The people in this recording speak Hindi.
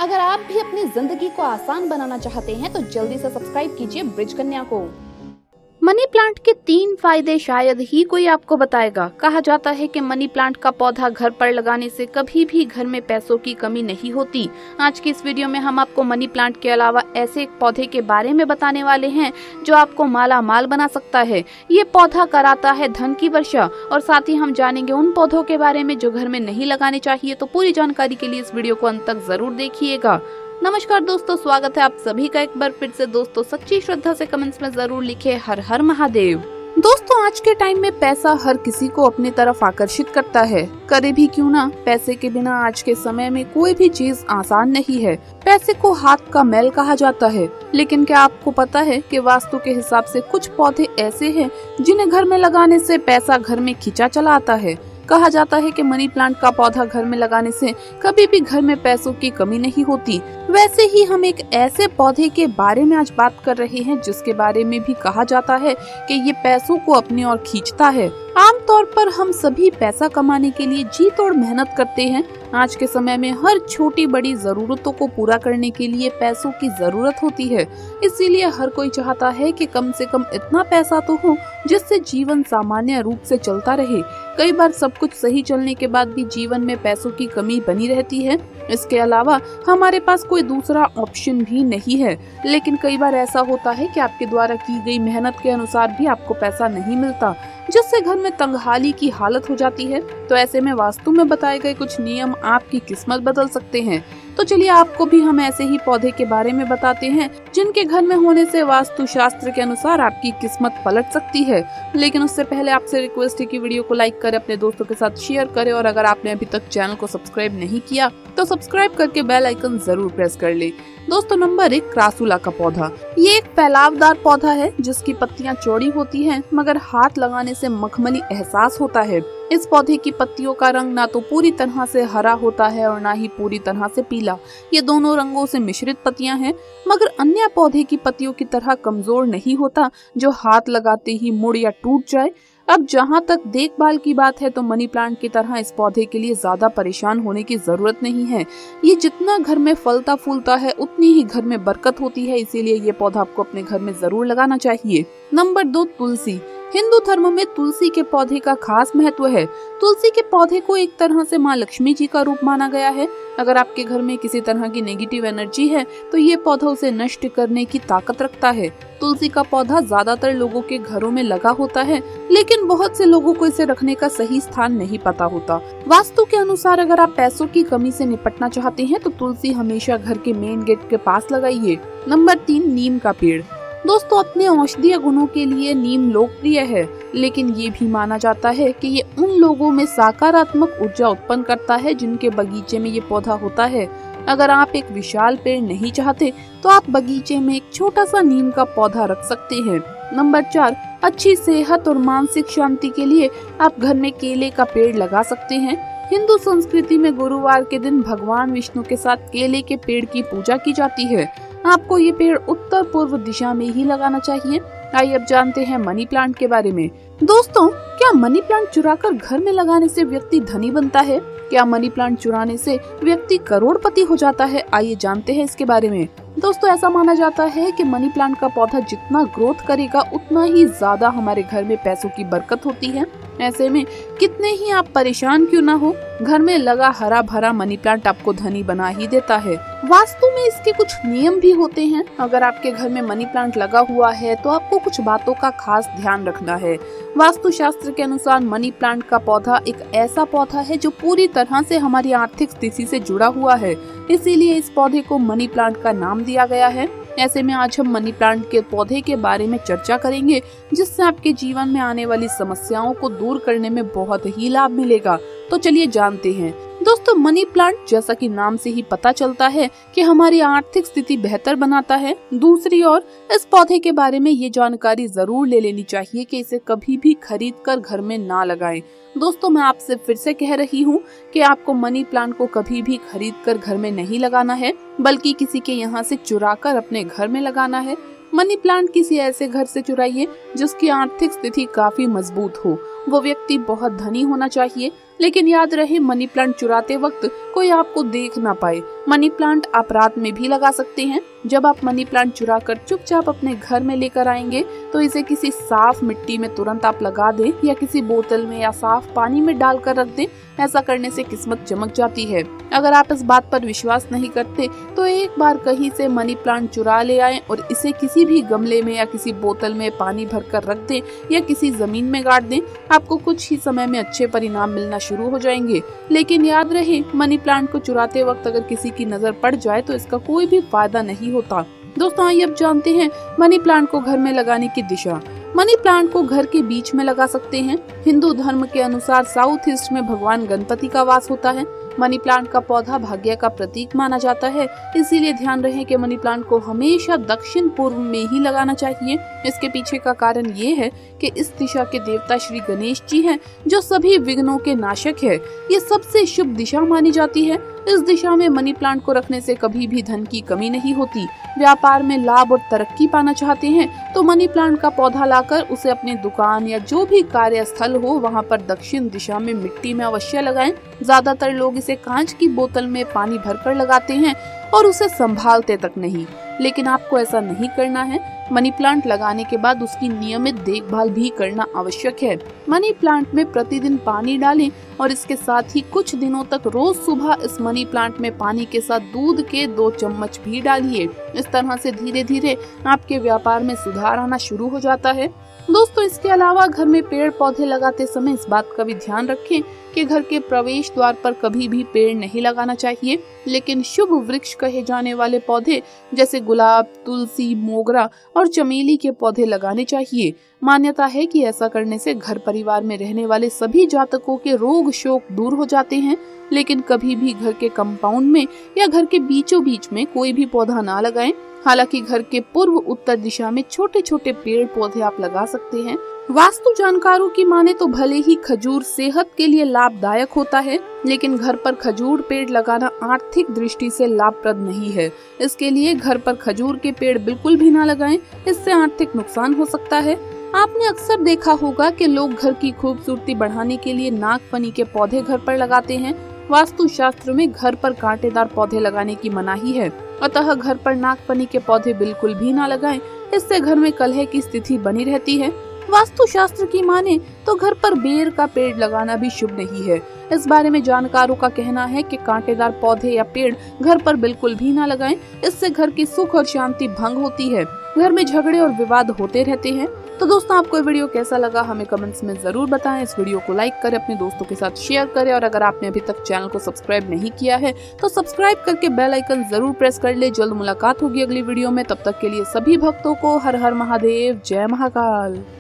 अगर आप भी अपनी जिंदगी को आसान बनाना चाहते हैं तो जल्दी से सब्सक्राइब कीजिए ब्रिज कन्या को। मनी प्लांट के 3 फायदे शायद ही कोई आपको बताएगा। कहा जाता है कि मनी प्लांट का पौधा घर पर लगाने से कभी भी घर में पैसों की कमी नहीं होती। आज की इस वीडियो में हम आपको मनी प्लांट के अलावा ऐसे एक पौधे के बारे में बताने वाले हैं जो आपको माला माल बना सकता है। ये पौधा कराता है धन की वर्षा और साथ ही हम जानेंगे उन पौधों के बारे में जो घर में नहीं लगाने चाहिए। तो पूरी जानकारी के लिए इस वीडियो को अंत तक जरूर देखिएगा। नमस्कार दोस्तों, स्वागत है आप सभी का एक बार फिर से। दोस्तों सच्ची श्रद्धा से कमेंट्स में जरूर लिखे हर हर महादेव। दोस्तों आज के टाइम में पैसा हर किसी को अपनी तरफ आकर्षित करता है, करे भी क्यों ना। पैसे के बिना आज के समय में कोई भी चीज आसान नहीं है। पैसे को हाथ का मैल कहा जाता है, लेकिन क्या आपको पता है कि वास्तु के हिसाब से कुछ पौधे ऐसे हैं जिन्हें घर में लगाने से पैसा घर में खींचा चला आता है। कहा जाता है कि मनी प्लांट का पौधा घर में लगाने से कभी भी घर में पैसों की कमी नहीं होती। वैसे ही हम एक ऐसे पौधे के बारे में आज बात कर रहे हैं जिसके बारे में भी कहा जाता है कि ये पैसों को अपनी ओर खींचता है। आमतौर पर हम सभी पैसा कमाने के लिए जी तोड़ मेहनत करते हैं। आज के समय में हर छोटी बड़ी जरूरतों को पूरा करने के लिए पैसों की जरूरत होती है। इसीलिए हर कोई चाहता है कि कम से कम इतना पैसा तो हो जिससे जीवन सामान्य रूप से चलता रहे। कई बार सब कुछ सही चलने के बाद भी जीवन में पैसों की कमी बनी रहती है। इसके अलावा हमारे पास कोई दूसरा ऑप्शन भी नहीं है। लेकिन कई बार ऐसा होता है कि आपके द्वारा की गई मेहनत के अनुसार भी आपको पैसा नहीं मिलता, जिससे घर में तंगहाली की हालत हो जाती है। तो ऐसे में वास्तु में बताए गए कुछ नियम आपकी किस्मत बदल सकते हैं। तो चलिए आपको भी हम ऐसे ही पौधे के बारे में बताते हैं जिनके घर में होने से वास्तु शास्त्र के अनुसार आपकी किस्मत पलट सकती है। लेकिन उससे पहले आपसे रिक्वेस्ट है कि वीडियो को लाइक करें, अपने दोस्तों के साथ शेयर करें और अगर आपने अभी तक चैनल को सब्सक्राइब नहीं किया तो सब्सक्राइब करके बेल आइकन जरूर प्रेस कर ले। दोस्तों नंबर 1, क्रासुला का पौधा। ये एक फैलावदार पौधा है जिसकी पत्तियां चौड़ी होती हैं, मगर हाथ लगाने से मखमली एहसास होता है। इस पौधे की पत्तियों का रंग ना तो पूरी तरह से हरा होता है और ना ही पूरी तरह से पीला। ये दोनों रंगों से मिश्रित पत्तियां हैं, मगर अन्य पौधे की पत्तियों की तरह कमजोर नहीं होता जो हाथ लगाते ही मुड़ या टूट जाए। अब जहाँ तक देखभाल की बात है तो मनी प्लांट की तरह इस पौधे के लिए ज्यादा परेशान होने की जरूरत नहीं है। ये जितना घर में फलता फूलता है उतनी ही घर में बरकत होती है, इसीलिए ये पौधा आपको अपने घर में जरूर लगाना चाहिए। नंबर 2, तुलसी। हिंदू धर्म में तुलसी के पौधे का खास महत्व है। तुलसी के पौधे को एक तरह से माँ लक्ष्मी जी का रूप माना गया है। अगर आपके घर में किसी तरह की नेगेटिव एनर्जी है तो ये पौधा उसे नष्ट करने की ताकत रखता है। तुलसी का पौधा ज्यादातर लोगों के घरों में लगा होता है, लेकिन बहुत से लोगों को इसे रखने का सही स्थान नहीं पता होता। वास्तु के अनुसार अगर आप पैसों की कमी से निपटना चाहते हैं तो तुलसी हमेशा घर के मेन गेट के पास लगाइए। नंबर 3, नीम का पेड़। दोस्तों अपने औषधीय गुणों के लिए नीम लोकप्रिय है, लेकिन ये भी माना जाता है कि ये उन लोगों में सकारात्मक ऊर्जा उत्पन्न करता है जिनके बगीचे में ये पौधा होता है। अगर आप एक विशाल पेड़ नहीं चाहते तो आप बगीचे में एक छोटा सा नीम का पौधा रख सकते हैं। नंबर 4, अच्छी सेहत और मानसिक शांति के लिए आप घर में केले का पेड़ लगा सकते हैं। हिंदू संस्कृति में गुरुवार के दिन भगवान विष्णु के साथ केले के पेड़ की पूजा की जाती है। आपको ये पेड़ उत्तर पूर्व दिशा में ही लगाना चाहिए। आइए अब जानते हैं मनी प्लांट के बारे में। दोस्तों क्या मनी प्लांट चुराकर घर में लगाने से व्यक्ति धनी बनता है? क्या मनी प्लांट चुराने से व्यक्ति करोड़पति हो जाता है? आइए जानते हैं इसके बारे में। दोस्तों ऐसा माना जाता है कि मनी प्लांट का पौधा जितना ग्रोथ करेगा उतना ही ज्यादा हमारे घर में पैसों की बरकत होती है। ऐसे में कितने ही आप परेशान क्यों ना हो, घर में लगा हरा भरा मनी प्लांट आपको धनी बना ही देता है। वास्तु में इसके कुछ नियम भी होते हैं। अगर आपके घर में मनी प्लांट लगा हुआ है तो आपको कुछ बातों का खास ध्यान रखना है। वास्तु शास्त्र के अनुसार मनी प्लांट का पौधा एक ऐसा पौधा है जो पूरी तरह से हमारी आर्थिक स्थिति से जुड़ा हुआ है, इसीलिए इस पौधे को मनी प्लांट का नाम दिया गया है। ऐसे में आज हम मनी प्लांट के पौधे के बारे में चर्चा करेंगे जिससे आपके जीवन में आने वाली समस्याओं को दूर करने में बहुत ही लाभ मिलेगा। तो चलिए जानते हैं। दोस्तों मनी प्लांट जैसा कि नाम से ही पता चलता है कि हमारी आर्थिक स्थिति बेहतर बनाता है। दूसरी ओर इस पौधे के बारे में ये जानकारी जरूर ले लेनी चाहिए कि इसे कभी भी खरीद कर घर में ना लगाएं। दोस्तों मैं आपसे फिर से कह रही हूँ कि आपको मनी प्लांट को कभी भी खरीद कर घर में नहीं लगाना है, बल्कि किसी के यहाँ से चुरा कर अपने घर में लगाना है। मनी प्लांट किसी ऐसे घर से चुराइए जिसकी आर्थिक स्थिति काफी मजबूत हो। वो व्यक्ति बहुत धनी होना चाहिए। लेकिन याद रहे मनी प्लांट चुराते वक्त कोई आपको देख ना पाए। मनी प्लांट आप रात में भी लगा सकते हैं। जब आप मनी प्लांट चुरा कर चुपचाप अपने घर में लेकर आएंगे तो इसे किसी साफ मिट्टी में तुरंत आप लगा दें या किसी बोतल में या साफ पानी में डालकर रख दें। ऐसा करने से किस्मत चमक जाती है। अगर आप इस बात पर विश्वास नहीं करते तो एक बार कहीं से मनी प्लांट चुरा ले आएं और इसे किसी भी गमले में या किसी बोतल में पानी भरकर रख दें या किसी जमीन में गाड़ दें। आपको कुछ ही समय में अच्छे परिणाम मिलना शुरू हो जाएंगे। लेकिन याद रहे, मनी प्लांट को चुराते वक्त अगर किसी की नजर पड़ जाए तो इसका कोई भी फायदा नहीं होता। दोस्तों, आइए अब जानते हैं मनी प्लांट को घर में लगाने की दिशा। मनी प्लांट को घर के बीच में लगा सकते हैं। हिंदू धर्म के अनुसार साउथ ईस्ट में भगवान गणपति का वास होता है। मनी प्लांट का पौधा भाग्य का प्रतीक माना जाता है, इसीलिए ध्यान रहे कि मनी प्लांट को हमेशा दक्षिण पूर्व में ही लगाना चाहिए। इसके पीछे का कारण ये है कि इस दिशा के देवता श्री गणेश जी हैं, जो सभी विघ्नों के नाशक है। ये सबसे शुभ दिशा मानी जाती है। इस दिशा में मनी प्लांट को रखने से कभी भी धन की कमी नहीं होती। व्यापार में लाभ और तरक्की पाना चाहते हैं तो मनी प्लांट का पौधा लाकर उसे अपनी दुकान या जो भी कार्यस्थल हो वहां पर दक्षिण दिशा में मिट्टी में अवश्य लगाएं। ज्यादातर लोग इसे कांच की बोतल में पानी भरकर लगाते हैं और उसे संभालते तक नहीं, लेकिन आपको ऐसा नहीं करना है। मनी प्लांट लगाने के बाद उसकी नियमित देखभाल भी करना आवश्यक है। मनी प्लांट में प्रतिदिन पानी डालें और इसके साथ ही कुछ दिनों तक रोज सुबह इस मनी प्लांट में पानी के साथ दूध के 2 चम्मच भी डालिए। इस तरह से धीरे धीरे आपके व्यापार में सुधार आना शुरू हो जाता है। दोस्तों, इसके अलावा घर में पेड़ पौधे लगाते समय इस बात का भी ध्यान रखें कि घर के प्रवेश द्वार पर कभी भी पेड़ नहीं लगाना चाहिए, लेकिन शुभ वृक्ष कहे जाने वाले पौधे जैसे गुलाब, तुलसी, मोगरा और चमेली के पौधे लगाने चाहिए। मान्यता है कि ऐसा करने से घर परिवार में रहने वाले सभी जातकों के रोग शोक दूर हो जाते हैं। लेकिन कभी भी घर के कंपाउंड में या घर के बीचों बीच में कोई भी पौधा ना लगाएं। हालांकि घर के पूर्व उत्तर दिशा में छोटे छोटे पेड़ पौधे आप लगा सकते हैं। वास्तु जानकारों की माने तो भले ही खजूर सेहत के लिए लाभदायक होता है, लेकिन घर पर खजूर पेड़ लगाना आर्थिक दृष्टि से लाभप्रद नहीं है। इसके लिए घर पर खजूर के पेड़ बिल्कुल भी ना लगाएं, इससे आर्थिक नुकसान हो सकता है। आपने अक्सर देखा होगा कि लोग घर की खूबसूरती बढ़ाने के लिए नागफनी के पौधे घर पर लगाते हैं। वास्तु शास्त्र में घर पर कांटेदार पौधे लगाने की मनाही है, अतः घर पर नागफनी के पौधे बिल्कुल भी ना लगाएं, इससे घर में कलह की स्थिति बनी रहती है। वास्तु शास्त्र की माने तो घर पर बेर का पेड़ लगाना भी शुभ नहीं है। इस बारे में जानकारों का कहना है कि कांटेदार पौधे या पेड़ घर पर बिल्कुल भी ना लगाएं, इससे घर की सुख और शांति भंग होती है। घर में झगड़े और विवाद होते रहते हैं। तो दोस्तों, आपको ये वीडियो कैसा लगा हमें कमेंट्स में जरूर बताएं। इस वीडियो को लाइक करें, अपने दोस्तों के साथ शेयर करें और अगर आपने अभी तक चैनल को सब्सक्राइब नहीं किया है तो सब्सक्राइब करके बेल आइकन जरूर प्रेस कर ले। जल्द मुलाकात होगी अगली वीडियो में, तब तक के लिए सभी भक्तों को हर हर महादेव, जय महाकाल।